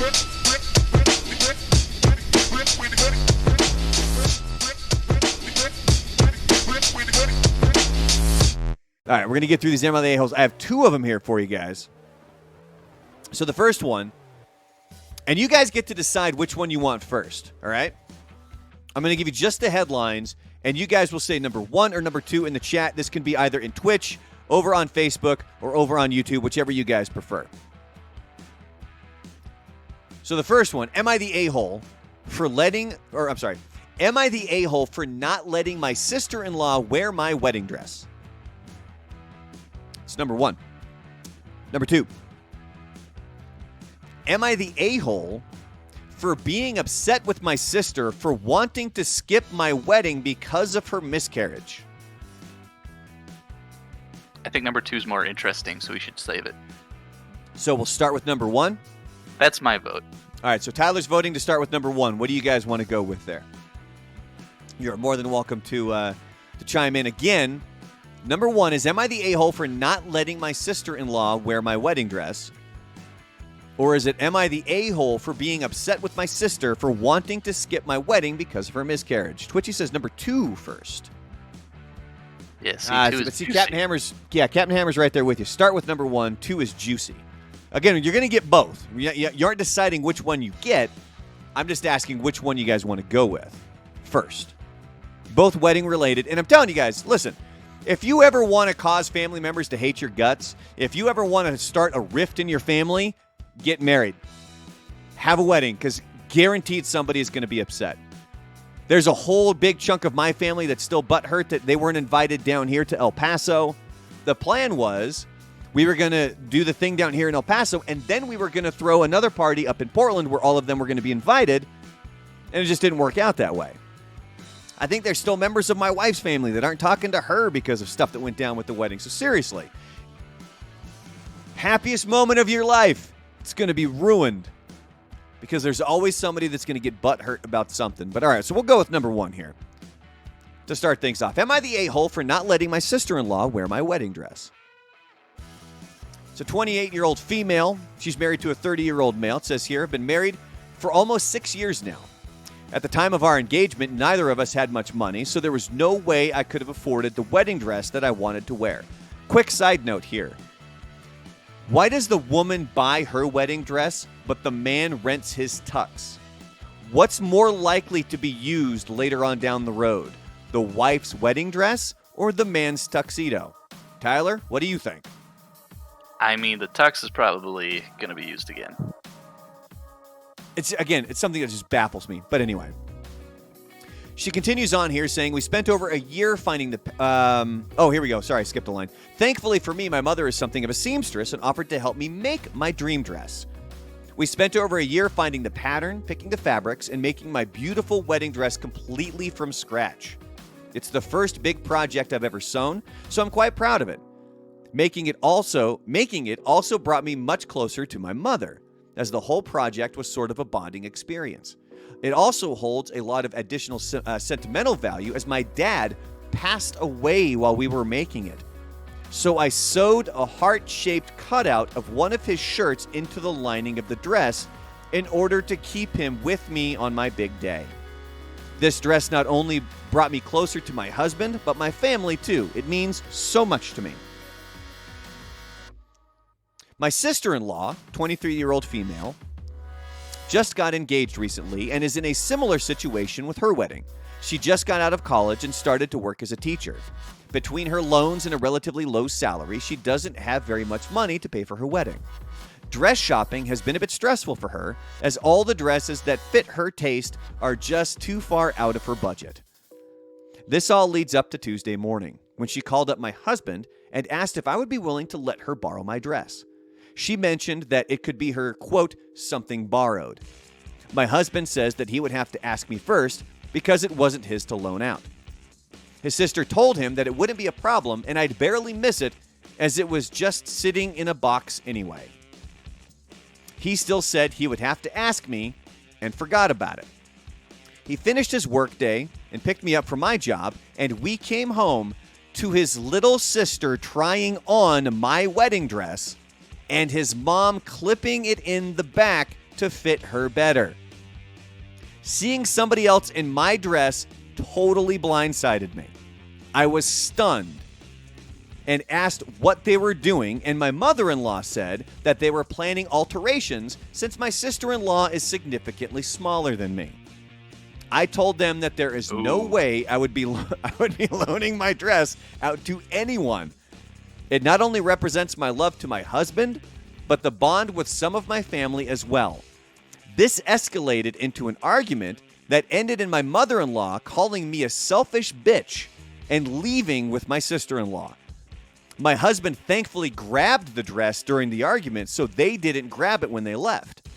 All right, we're going to get through these Am I the A-holes. I have two of them here for you guys. So the first one, and you guys get to decide which one you want first, all right? I'm going to give you just the headlines, and you guys will say number one or number two in the chat. This can be either in Twitch, over on Facebook, or over on YouTube, whichever you guys prefer. So the first one, am I the a-hole for am I the a-hole for not letting my sister-in-law wear my wedding dress? It's number one. Number two, am I the a-hole for being upset with my sister for wanting to skip my wedding because of her miscarriage? I think number two is more interesting, so we should save it. So we'll start with number one. That's my vote. All right, so Tyler's voting to start with number one. What do you guys want to go with there? You're more than welcome to chime in again. Number one is, am I the a-hole for not letting my sister-in-law wear my wedding dress? Or is it, am I the a-hole for being upset with my sister for wanting to skip my wedding because of her miscarriage? Twitchy says number two first. Yes, Captain Hammer's right there with you. Start with number one. Two is juicy. Again, you're going to get both. You aren't deciding which one you get. I'm just asking which one you guys want to go with first. Both wedding related. And I'm telling you guys, listen, if you ever want to cause family members to hate your guts, if you ever want to start a rift in your family, get married. Have a wedding, because guaranteed somebody is going to be upset. There's a whole big chunk of my family that's still butthurt that they weren't invited down here to El Paso. The plan was we were going to do the thing down here in El Paso, and then we were going to throw another party up in Portland where all of them were going to be invited, and it just didn't work out that way. I think there's still members of my wife's family that aren't talking to her because of stuff that went down with the wedding. So seriously, happiest moment of your life, it's going to be ruined because there's always somebody that's going to get butthurt about something. But all right, so we'll go with number one here to start things off. Am I the a-hole for not letting my sister-in-law wear my wedding dress? It's a 28-year-old female. She's married to a 30-year-old male. It says here, I've been married for almost 6 years now. At the time of our engagement, neither of us had much money, so there was no way I could have afforded the wedding dress that I wanted to wear. Quick side note here. Why does the woman buy her wedding dress, but the man rents his tux? What's more likely to be used later on down the road? The wife's wedding dress or the man's tuxedo? Tyler, what do you think? I mean, the tux is probably going to be used again. It's something that just baffles me. But anyway. She continues on here saying, we spent over a year finding the... here we go. Sorry, I skipped a line. Thankfully for me, my mother is something of a seamstress and offered to help me make my dream dress. We spent over a year finding the pattern, picking the fabrics, and making my beautiful wedding dress completely from scratch. It's the first big project I've ever sewn, so I'm quite proud of it. Making it also brought me much closer to my mother, as the whole project was sort of a bonding experience. It also holds a lot of additional sentimental value, as my dad passed away while we were making it. So I sewed a heart-shaped cutout of one of his shirts into the lining of the dress in order to keep him with me on my big day. This dress not only brought me closer to my husband, but my family too. It means so much to me. My sister-in-law, 23-year-old female, just got engaged recently and is in a similar situation with her wedding. She just got out of college and started to work as a teacher. Between her loans and a relatively low salary, she doesn't have very much money to pay for her wedding. Dress shopping has been a bit stressful for her, as all the dresses that fit her taste are just too far out of her budget. This all leads up to Tuesday morning, when she called up my husband and asked if I would be willing to let her borrow my dress. She mentioned that it could be her, quote, something borrowed. My husband says that he would have to ask me first because it wasn't his to loan out. His sister told him that it wouldn't be a problem and I'd barely miss it, as it was just sitting in a box anyway. He still said he would have to ask me and forgot about it. He finished his workday and picked me up from my job, and we came home to his little sister trying on my wedding dress and his mom clipping it in the back to fit her better. Seeing somebody else in my dress totally blindsided me. I was stunned and asked what they were doing, and my mother-in-law said that they were planning alterations since my sister-in-law is significantly smaller than me. I told them that there is no way I would be loaning my dress out to anyone. It not only represents my love to my husband, but the bond with some of my family as well. This escalated into an argument that ended in my mother-in-law calling me a selfish bitch and leaving with my sister-in-law. My husband thankfully grabbed the dress during the argument, so they didn't grab it when they left.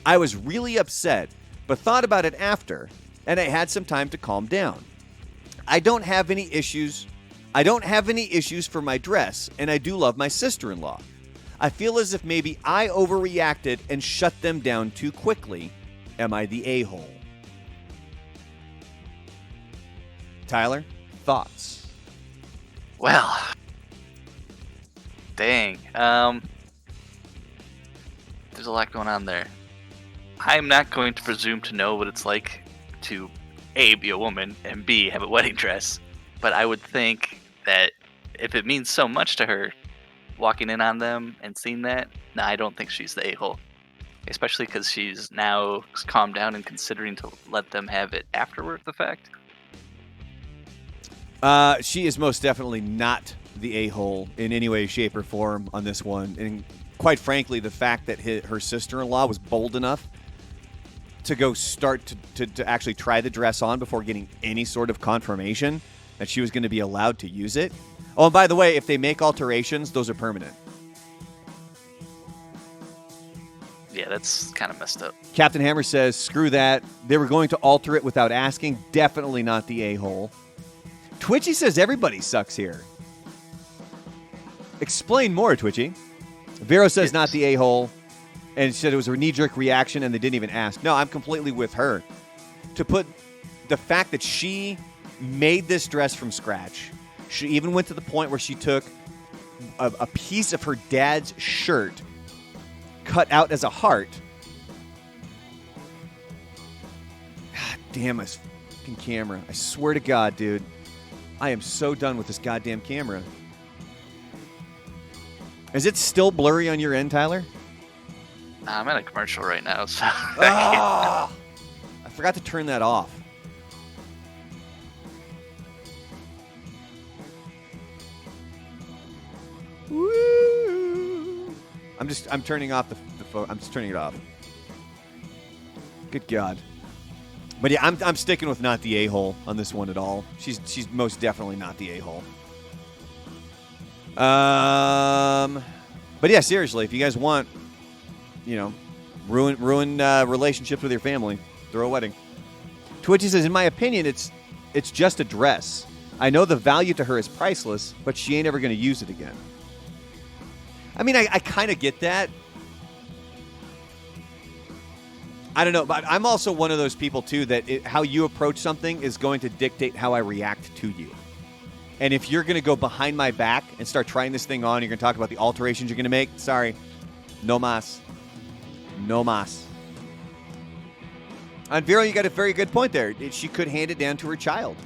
I was really upset, but thought about it after, and I had some time to calm down. I don't have any issues for my dress, and I do love my sister-in-law. I feel as if maybe I overreacted and shut them down too quickly. Am I the a-hole? Tyler, thoughts? Well, dang. There's a lot going on there. I'm not going to presume to know what it's like to A, be a woman, and B, have a wedding dress. But I would think that if it means so much to her, walking in on them and seeing that, no, I don't think she's the a-hole. Especially because she's now calmed down and considering to let them have it afterward the fact. She is most definitely not the a-hole in any way, shape, or form on this one. And quite frankly, the fact that her sister-in-law was bold enough to go start to actually try the dress on before getting any sort of confirmation that she was going to be allowed to use it. Oh, and by the way, if they make alterations, those are permanent. Yeah, that's kind of messed up. Captain Hammer says, screw that. They were going to alter it without asking. Definitely not the a-hole. Twitchy says everybody sucks here. Explain more, Twitchy. Vero says not the a-hole and said it was a knee-jerk reaction and they didn't even ask. No, I'm completely with her. To put the fact that she made this dress from scratch. She even went to the point where she took a piece of her dad's shirt cut out as a heart. God damn this fucking camera. I swear to God, dude. I am so done with this goddamn camera. Is it still blurry on your end, Tyler? I'm at a commercial right now, so I forgot to turn that off. Woo! I'm turning off the phone. I'm just turning it off. Good God. But yeah, I'm sticking with not the a-hole on this one at all. She's most definitely not the a-hole. But yeah, seriously, if you guys want, ruin relationships with your family, throw a wedding. Twitchy says, in my opinion, it's just a dress. I know the value to her is priceless, but she ain't ever going to use it again. I mean, I kind of get that. I don't know, but I'm also one of those people, too, that how you approach something is going to dictate how I react to you. And if you're going to go behind my back and start trying this thing on, you're going to talk about the alterations you're going to make, sorry, no mas. No mas. And Vero, you got a very good point there. She could hand it down to her child.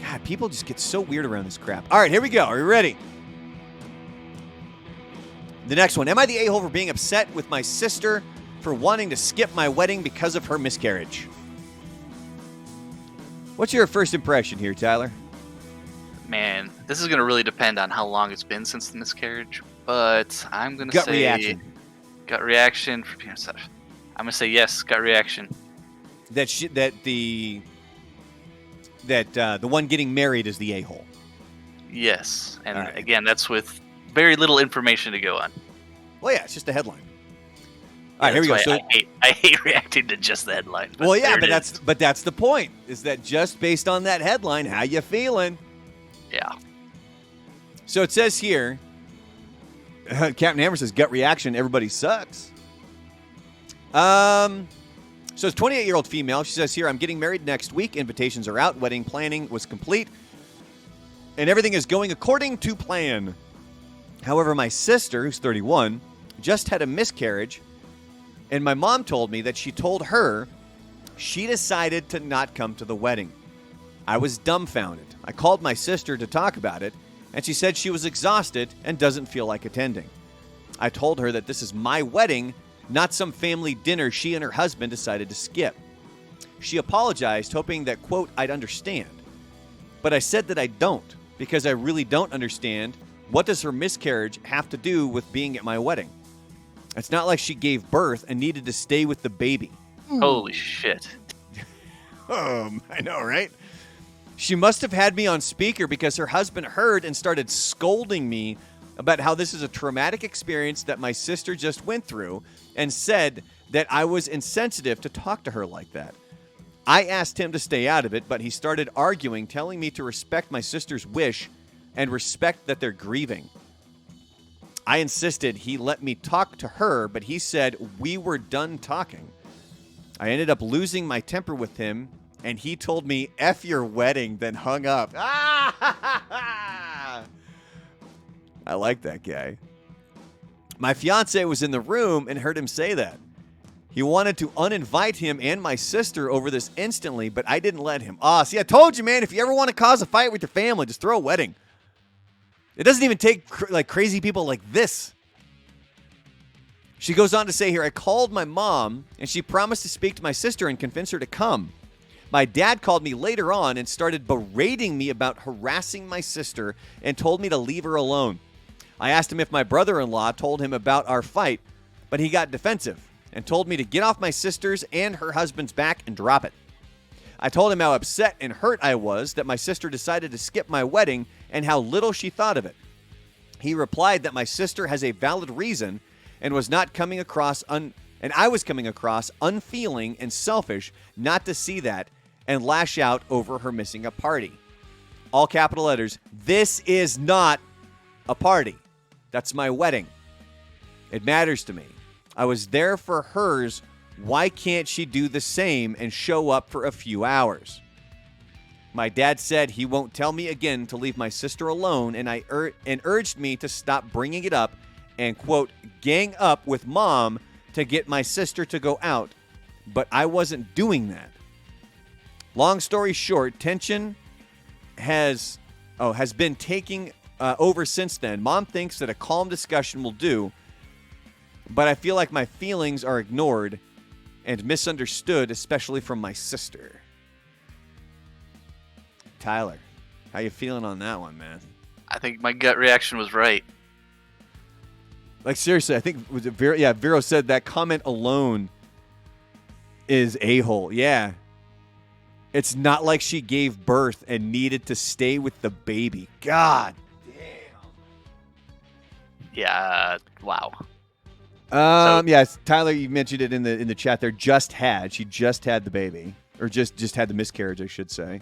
God, people just get so weird around this crap. All right, here we go. Are you ready? The next one. Am I the a-hole for being upset with my sister for wanting to skip my wedding because of her miscarriage? What's your first impression here, Tyler? Man, this is going to really depend on how long it's been since the miscarriage, but I'm going to say... Gut reaction. Gut reaction. I'm going to say yes, gut reaction. The one getting married is the a-hole. Yes, and right. Again, that's with very little information to go on. Well, yeah, it's just a headline. All right, here we go. So I hate reacting to just the headline. Well, yeah, but that's the point. Is that just based on that headline, how you feeling? Yeah. So it says here, Captain Hammer says gut reaction. Everybody sucks. So it's 28-year-old female. She says here, I'm getting married next week. Invitations are out. Wedding planning was complete, and everything is going according to plan. However, my sister, who's 31, just had a miscarriage And my mom told me that she told her she decided to not come to the wedding. I was dumbfounded. I called my sister to talk about it, and she said she was exhausted and doesn't feel like attending. I told her that this is my wedding, not some family dinner she and her husband decided to skip. She apologized, hoping that, quote, I'd understand. But I said that I don't, because I really don't understand what does her miscarriage have to do with being at my wedding. It's not like she gave birth and needed to stay with the baby. Holy shit. I know, right? She must have had me on speaker because her husband heard and started scolding me about how this is a traumatic experience that my sister just went through and said that I was insensitive to talk to her like that. I asked him to stay out of it, but he started arguing, telling me to respect my sister's wish and respect that they're grieving. I insisted he let me talk to her, but he said we were done talking. I ended up losing my temper with him, and he told me, F your wedding, then hung up. I like that guy. My fiance was in the room and heard him say that. He wanted to uninvite him and my sister over this instantly, but I didn't let him. See, I told you, man, if you ever want to cause a fight with your family, just throw a wedding. It doesn't even take crazy people like this. She goes on to say here, I called my mom, and she promised to speak to my sister and convince her to come. My dad called me later on and started berating me about harassing my sister and told me to leave her alone. I asked him if my brother-in-law told him about our fight, but he got defensive and told me to get off my sister's and her husband's back and drop it. I told him how upset and hurt I was that my sister decided to skip my wedding and how little she thought of it. He replied that my sister has a valid reason and was not coming across and I was coming across unfeeling and selfish not to see that and lash out over her missing a party. All capital letters, this is not a party. That's my wedding. It matters to me. I was there for hers. Why can't she do the same and show up for a few hours? My dad said he won't tell me again to leave my sister alone, and urged me to stop bringing it up and, quote, gang up with mom to get my sister to go out. But I wasn't doing that. Long story short, tension has been taking over since then. Mom thinks that a calm discussion will do, but I feel like my feelings are ignored and misunderstood, especially from my sister. Tyler, how you feeling on that one, man? I think my gut reaction was right. Like, seriously, I think was it Vero? Yeah, Vero said that comment alone is a-hole. Yeah. It's not like she gave birth and needed to stay with the baby. God damn. Yeah, wow. Yes, Tyler, you mentioned it in the chat there. She just had the baby, or just had the miscarriage, I should say.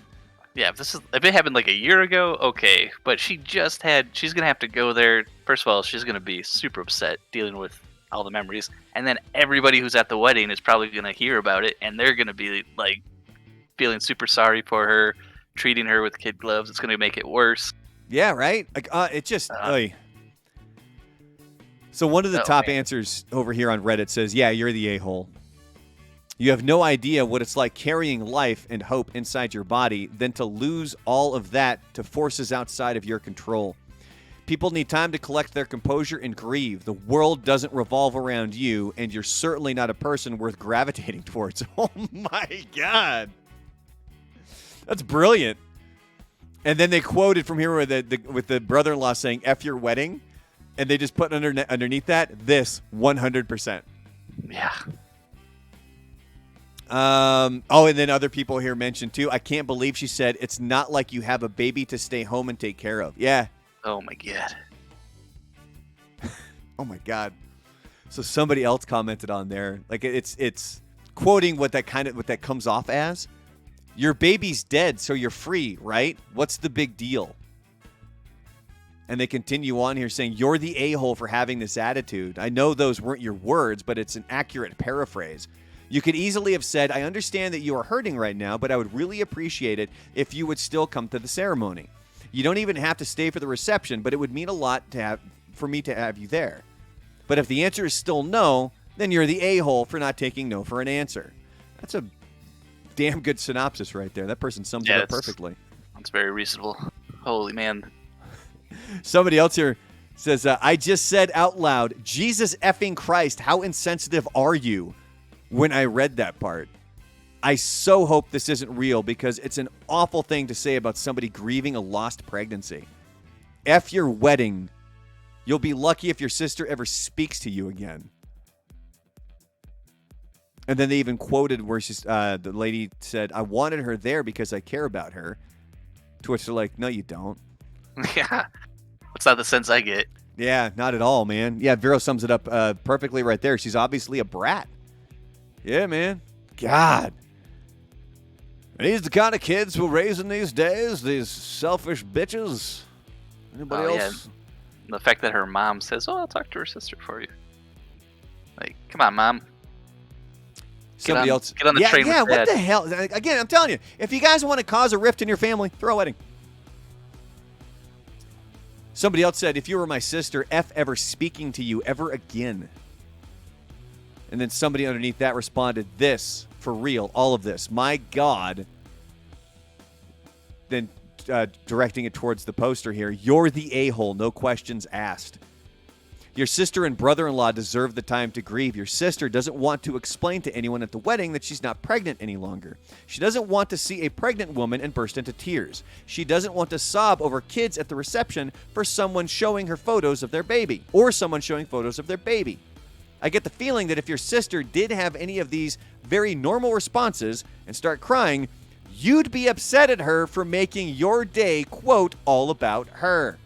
Yeah, if it happened like a year ago, okay. But she's gonna have to go there. First of all, she's gonna be super upset dealing with all the memories, and then everybody who's at the wedding is probably gonna hear about it, and they're gonna be like feeling super sorry for her, treating her with kid gloves. It's gonna make it worse. Yeah, right. Like, it just. So one of the top answers over here on Reddit says, "Yeah, you're the a-hole. You have no idea what it's like carrying life and hope inside your body, then to lose all of that to forces outside of your control. People need time to collect their composure and grieve. The world doesn't revolve around you, and you're certainly not a person worth gravitating towards." Oh my God. That's brilliant. And then they quoted from here with the brother-in-law saying, F your wedding. And they just put underneath that, this 100%. Yeah. And then other people here mentioned too, I can't believe she said, it's not like you have a baby to stay home and take care of. Yeah. Oh my God. Oh my God. So somebody else commented on there. Like it's quoting what that comes off as. Your baby's dead, so you're free, right? What's the big deal? And they continue on here saying, you're the a-hole for having this attitude. I know those weren't your words, but it's an accurate paraphrase. You could easily have said, I understand that you are hurting right now, but I would really appreciate it if you would still come to the ceremony. You don't even have to stay for the reception, but it would mean a lot for me to have you there. But if the answer is still no, then you're the a-hole for not taking no for an answer. That's a damn good synopsis right there. That person sums it up perfectly. That's very reasonable. Holy man. Somebody else here says, I just said out loud, Jesus effing Christ, how insensitive are you when I read that part? I so hope this isn't real because it's an awful thing to say about somebody grieving a lost pregnancy. F your wedding. You'll be lucky if your sister ever speaks to you again. And then they even quoted where the lady said, I wanted her there because I care about her. To which they're like, no, you don't. Yeah. That's not the sense I get. Yeah, not at all, man. Yeah, Vero sums it up perfectly right there. She's obviously a brat. Yeah, man. God. These the kind of kids we're raising these days? These selfish bitches? Anybody else? Yeah. The fact that her mom says, oh, I'll talk to her sister for you. Like, come on, Mom. Somebody else. Get on the train with Dad. What the hell? Again, I'm telling you, if you guys want to cause a rift in your family, throw a wedding. Somebody else said, if you were my sister, F ever speaking to you ever again. And then somebody underneath that responded, this, for real, all of this. My God. Then directing it towards the poster here, you're the a-hole, no questions asked. Your sister and brother-in-law deserve the time to grieve. Your sister doesn't want to explain to anyone at the wedding that she's not pregnant any longer. She doesn't want to see a pregnant woman and burst into tears. She doesn't want to sob over kids at the reception for someone showing her photos of their baby, or someone showing photos of their baby. I get the feeling that if your sister did have any of these very normal responses and start crying, you'd be upset at her for making your day, quote, all about her.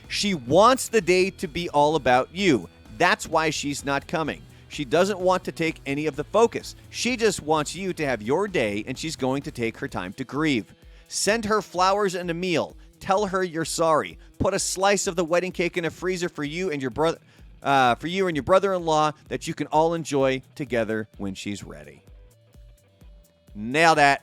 She wants the day to be all about you. That's why she's not coming. She doesn't want to take any of the focus. She just wants you to have your day, and she's going to take her time to grieve. Send her flowers and a meal. Tell her you're sorry. Put a slice of the wedding cake in a freezer for you and your brother-in-law that you can all enjoy together when she's ready. Nailed that.